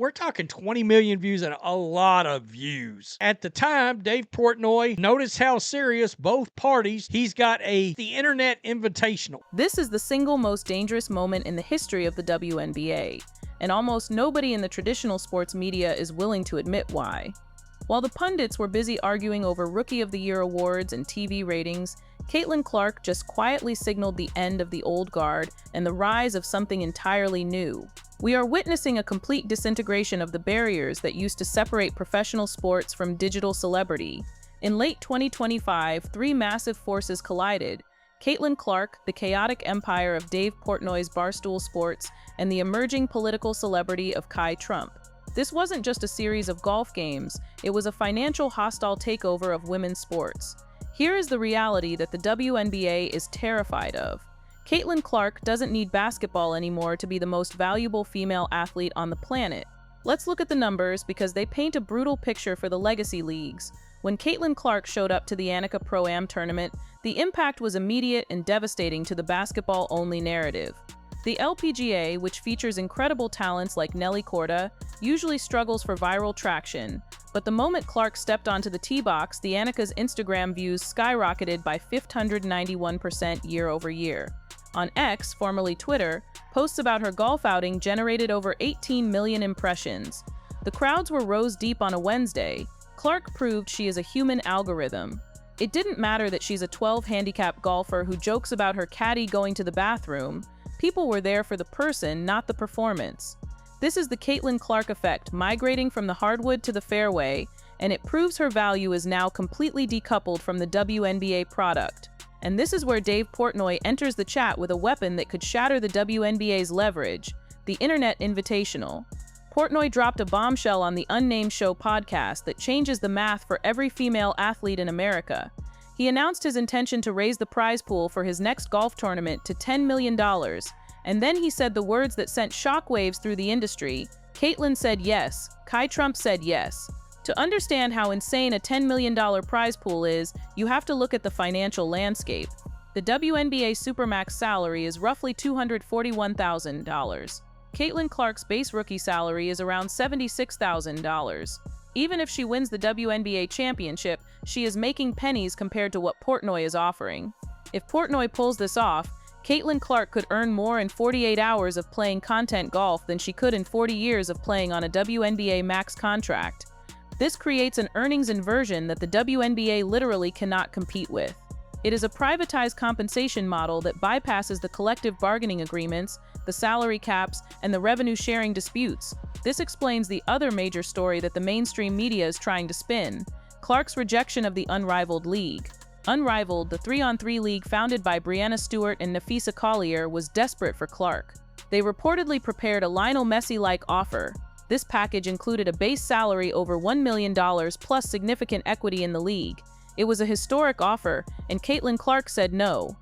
we're talking 20 million views and a lot of views. At the time, Dave Portnoy noticed how serious both parties. He's got the Internet Invitational. This is the single most dangerous moment in the history of the WNBA, and almost nobody in the traditional sports media is willing to admit why. While the pundits were busy arguing over Rookie of the Year awards and TV ratings, Caitlin Clark just quietly signaled the end of the old guard and the rise of something entirely new. We are witnessing a complete disintegration of the barriers that used to separate professional sports from digital celebrity. In late 2025, three massive forces collided: Caitlin Clark, the chaotic empire of Dave Portnoy's Barstool Sports, and the emerging political celebrity of Kai Trump. This wasn't just a series of golf games, it was a financial hostile takeover of women's sports. Here is the reality that the WNBA is terrified of. Caitlin Clark doesn't need basketball anymore to be the most valuable female athlete on the planet. Let's look at the numbers because they paint a brutal picture for the legacy leagues. When Caitlin Clark showed up to the Nneka Pro-Am tournament, the impact was immediate and devastating to the basketball-only narrative. The LPGA, which features incredible talents like Nelly Korda, usually struggles for viral traction, but the moment Clark stepped onto the tee box, the Anneka's Instagram views skyrocketed by 591% year over year. On X, formerly Twitter, posts about her golf outing generated over 18 million impressions. The crowds were rows deep on a Wednesday. Clark proved she is a human algorithm. It didn't matter that she's a 12 handicap golfer who jokes about her caddy going to the bathroom. People were there for the person, not the performance. This is the Caitlin Clark effect, migrating from the hardwood to the fairway, and it proves her value is now completely decoupled from the WNBA product. And this is where Dave Portnoy enters the chat with a weapon that could shatter the WNBA's leverage: the Internet Invitational. Portnoy dropped a bombshell on the Unnamed Show podcast that changes the math for every female athlete in America. He announced his intention to raise the prize pool for his next golf tournament to $10 million, and then he said the words that sent shockwaves through the industry: Caitlin said yes, Kai Trump said yes. To understand how insane a $10 million prize pool is, you have to look at the financial landscape. The WNBA Supermax salary is roughly $241,000. Caitlin Clark's base rookie salary is around $76,000. Even if she wins the WNBA championship, she is making pennies compared to what Portnoy is offering. If Portnoy pulls this off, Caitlin Clark could earn more in 48 hours of playing content golf than she could in 40 years of playing on a WNBA max contract. This creates an earnings inversion that the WNBA literally cannot compete with. It is a privatized compensation model that bypasses the collective bargaining agreements, the salary caps, and the revenue-sharing disputes. This explains the other major story that the mainstream media is trying to spin: Clark's rejection of the Unrivaled League. Unrivaled, the 3-on-3 league founded by Breanna Stewart and Nafisa Collier, was desperate for Clark. They reportedly prepared a Lionel Messi-like offer. This package included a base salary over $1 million plus significant equity in the league. It was a historic offer, and Caitlin Clark said no.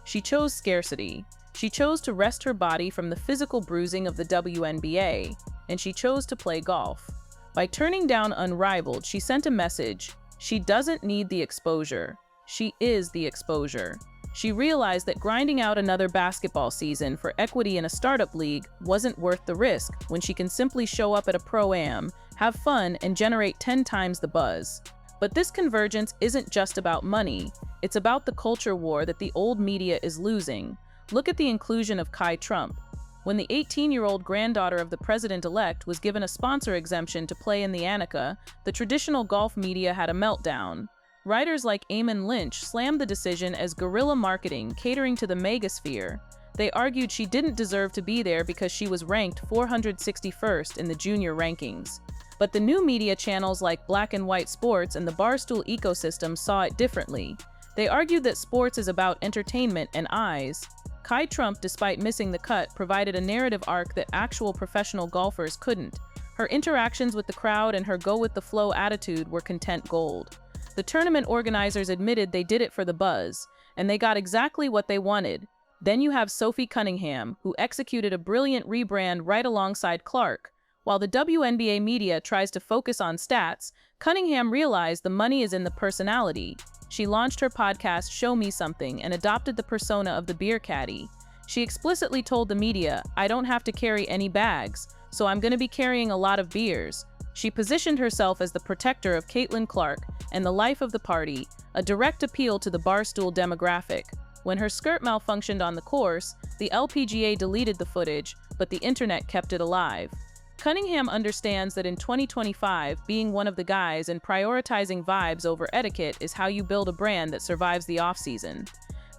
She chose scarcity. She chose to rest her body from the physical bruising of the WNBA, and she chose to play golf. By turning down Unrivaled, she sent a message: she doesn't need the exposure. She is the exposure. She realized that grinding out another basketball season for equity in a startup league wasn't worth the risk when she can simply show up at a pro-am, have fun, and generate 10 times the buzz. But this convergence isn't just about money. It's about the culture war that the old media is losing. Look at the inclusion of Kai Trump. When the 18-year-old granddaughter of the president-elect was given a sponsor exemption to play in the Nneka, the traditional golf media had a meltdown. Writers like Eamon Lynch slammed the decision as guerrilla marketing catering to the megasphere. They argued she didn't deserve to be there because she was ranked 461st in the junior rankings. But the new media channels like Black and White Sports and the Barstool ecosystem saw it differently. They argued that sports is about entertainment and eyes. Kai Trump, despite missing the cut, provided a narrative arc that actual professional golfers couldn't. Her interactions with the crowd and her go-with-the-flow attitude were content gold. The tournament organizers admitted they did it for the buzz, and they got exactly what they wanted. Then you have Sophie Cunningham, who executed a brilliant rebrand right alongside Clark. While the WNBA media tries to focus on stats, Cunningham realized the money is in the personality. She launched her podcast, Show Me Something, and adopted the persona of the beer caddy. She explicitly told the media, "I don't have to carry any bags. so I'm gonna be carrying a lot of beers. She positioned herself as the protector of Caitlin Clark and the life of the party, a direct appeal to the Barstool demographic. When her skirt malfunctioned on the course, the LPGA deleted the footage, but the internet kept it alive. Cunningham understands that in 2025, being one of the guys and prioritizing vibes over etiquette is how you build a brand that survives the off-season.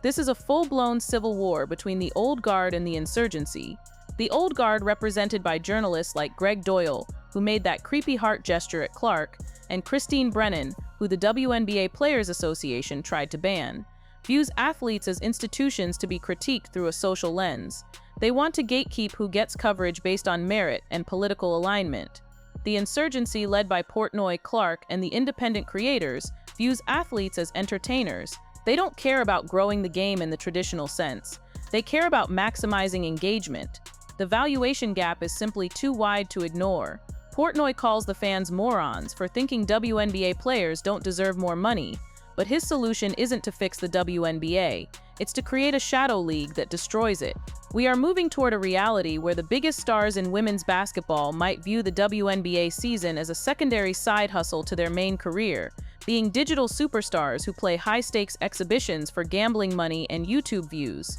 This is a full-blown civil war between the old guard and the insurgency. The old guard, represented by journalists like Greg Doyle, who made that creepy heart gesture at Clark, and Christine Brennan, who the WNBA Players Association tried to ban, views athletes as institutions to be critiqued through a social lens. They want to gatekeep who gets coverage based on merit and political alignment. The insurgency, led by Portnoy, Clark, and the independent creators, views athletes as entertainers. They don't care about growing the game in the traditional sense. They care about maximizing engagement. The valuation gap is simply too wide to ignore. Portnoy calls the fans morons for thinking WNBA players don't deserve more money, but his solution isn't to fix the WNBA. It's to create a shadow league that destroys it. We are moving toward a reality where the biggest stars in women's basketball might view the WNBA season as a secondary side hustle to their main career, being digital superstars who play high-stakes exhibitions for gambling money and YouTube views.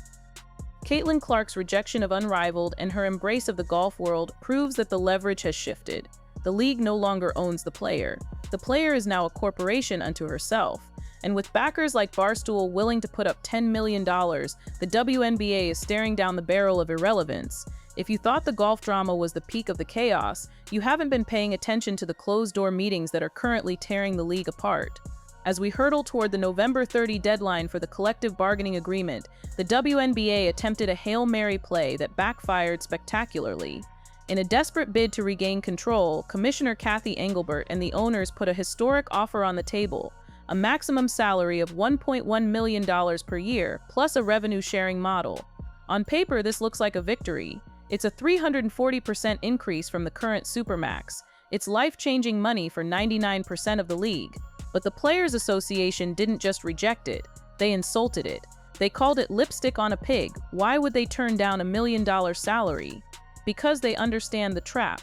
Caitlin Clark's rejection of Unrivaled and her embrace of the golf world proves that the leverage has shifted. The league no longer owns the player. The player is now a corporation unto herself. And with backers like Barstool willing to put up $10 million, the WNBA is staring down the barrel of irrelevance. If you thought the golf drama was the peak of the chaos, you haven't been paying attention to the closed-door meetings that are currently tearing the league apart. As we hurtle toward the November 30 deadline for the collective bargaining agreement, the WNBA attempted a Hail Mary play that backfired spectacularly. In a desperate bid to regain control, Commissioner Kathy Engelbert and the owners put a historic offer on the table, a maximum salary of $1.1 million per year, plus a revenue-sharing model. On paper, this looks like a victory. It's a 340% increase from the current Supermax. It's life-changing money for 99% of the league. But the Players Association didn't just reject it, they insulted it. They called it lipstick on a pig. Why would they turn down $1 million salary? Because they understand the trap.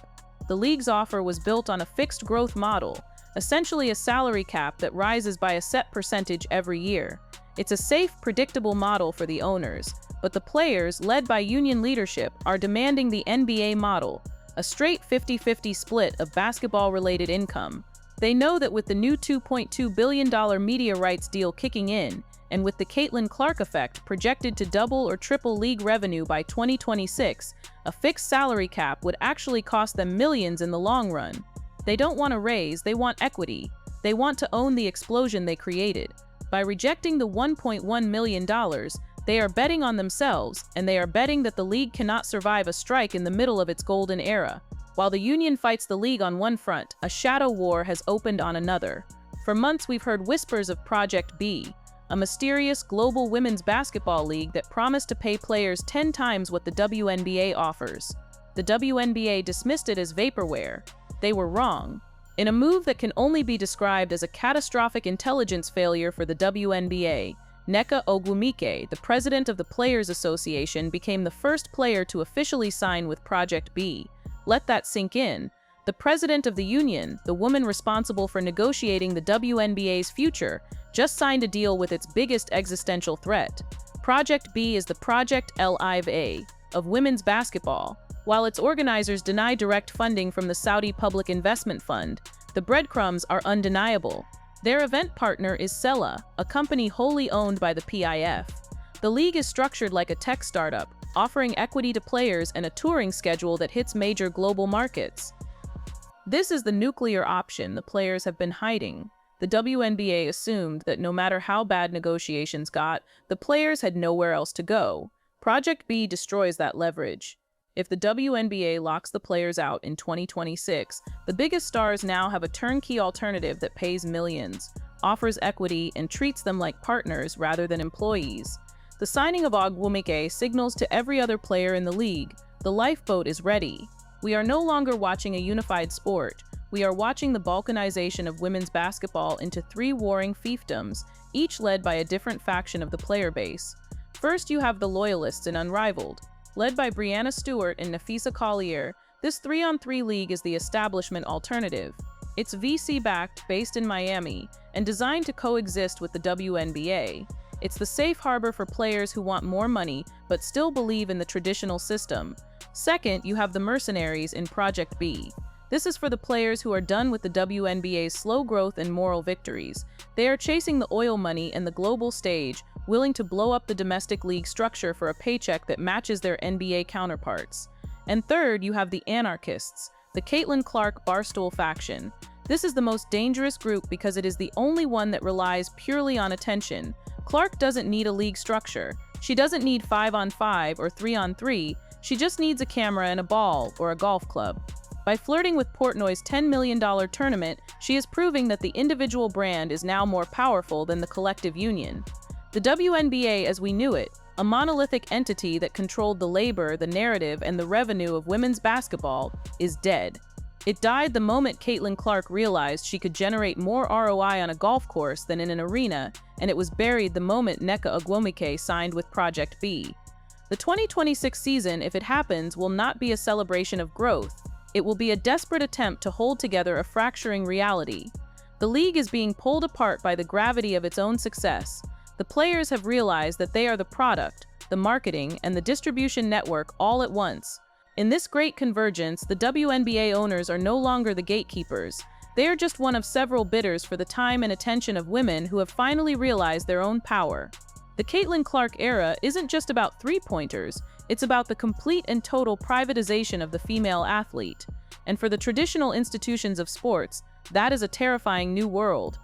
The league's offer was built on a fixed growth model, essentially a salary cap that rises by a set percentage every year. It's a safe, predictable model for the owners, but the players, led by union leadership, are demanding the NBA model, a straight 50-50 split of basketball-related income. They know that with the new $2.2 billion media rights deal kicking in, and with the Caitlin Clark effect projected to double or triple league revenue by 2026, a fixed salary cap would actually cost them millions in the long run. They don't want a raise, they want equity. They want to own the explosion they created. By rejecting the $1.1 million, they are betting on themselves, and they are betting that the league cannot survive a strike in the middle of its golden era. While the union fights the league on one front, a shadow war has opened on another. For months, we've heard whispers of Project B, a mysterious global women's basketball league that promised to pay players 10 times what the WNBA offers. The WNBA dismissed it as vaporware. They were wrong. In a move that can only be described as a catastrophic intelligence failure for the WNBA, Nneka Ogwumike, the president of the Players Association, became the first player to officially sign with Project B. Let that sink in. The president of the union, the woman responsible for negotiating the WNBA's future, just signed a deal with its biggest existential threat. Project B is the Project Live of women's basketball. While its organizers deny direct funding from the Saudi Public Investment Fund, the breadcrumbs are undeniable. Their event partner is Sela, a company wholly owned by the PIF. The league is structured like a tech startup, offering equity to players and a touring schedule that hits major global markets. This is the nuclear option the players have been hiding. The WNBA assumed that no matter how bad negotiations got, the players had nowhere else to go. Project B destroys that leverage. If the WNBA locks the players out in 2026, the biggest stars now have a turnkey alternative that pays millions, offers equity, and treats them like partners rather than employees. The signing of Ogwumike signals to every other player in the league, the lifeboat is ready. We are no longer watching a unified sport. We are watching the balkanization of women's basketball into 3 warring fiefdoms, each led by a different faction of the player base. First, you have the Loyalists in Unrivaled. Led by Brianna Stewart and Nafisa Collier, This 3-on-3 league is the establishment alternative. It's VC-backed, based in Miami, and designed to coexist with the WNBA. It's the safe harbor for players who want more money but still believe in the traditional system. Second, you have the mercenaries in Project B. This is for the players who are done with the WNBA's slow growth and moral victories. They are chasing the oil money and the global stage, willing to blow up the domestic league structure for a paycheck that matches their NBA counterparts. And third, you have the anarchists, the Caitlin Clark Barstool faction. This is the most dangerous group because it is the only one that relies purely on attention. Clark doesn't need a league structure. She doesn't need 5-on-5 or 3-on-3. She just needs a camera and a ball, or a golf club. By flirting with Portnoy's $10 million tournament, she is proving that the individual brand is now more powerful than the collective union. The WNBA as we knew it, a monolithic entity that controlled the labor, the narrative, and the revenue of women's basketball, is dead. It died the moment Caitlin Clark realized she could generate more ROI on a golf course than in an arena, and it was buried the moment Nneka Ogwumike signed with Project B. The 2026 season, if it happens, will not be a celebration of growth. It will be a desperate attempt to hold together a fracturing reality. The league is being pulled apart by the gravity of its own success. The players have realized that they are the product, the marketing, and the distribution network all at once. In this great convergence, the WNBA owners are no longer the gatekeepers. They are just one of several bidders for the time and attention of women who have finally realized their own power. The Caitlin Clark era isn't just about three-pointers, it's about the complete and total privatization of the female athlete. And for the traditional institutions of sports, that is a terrifying new world.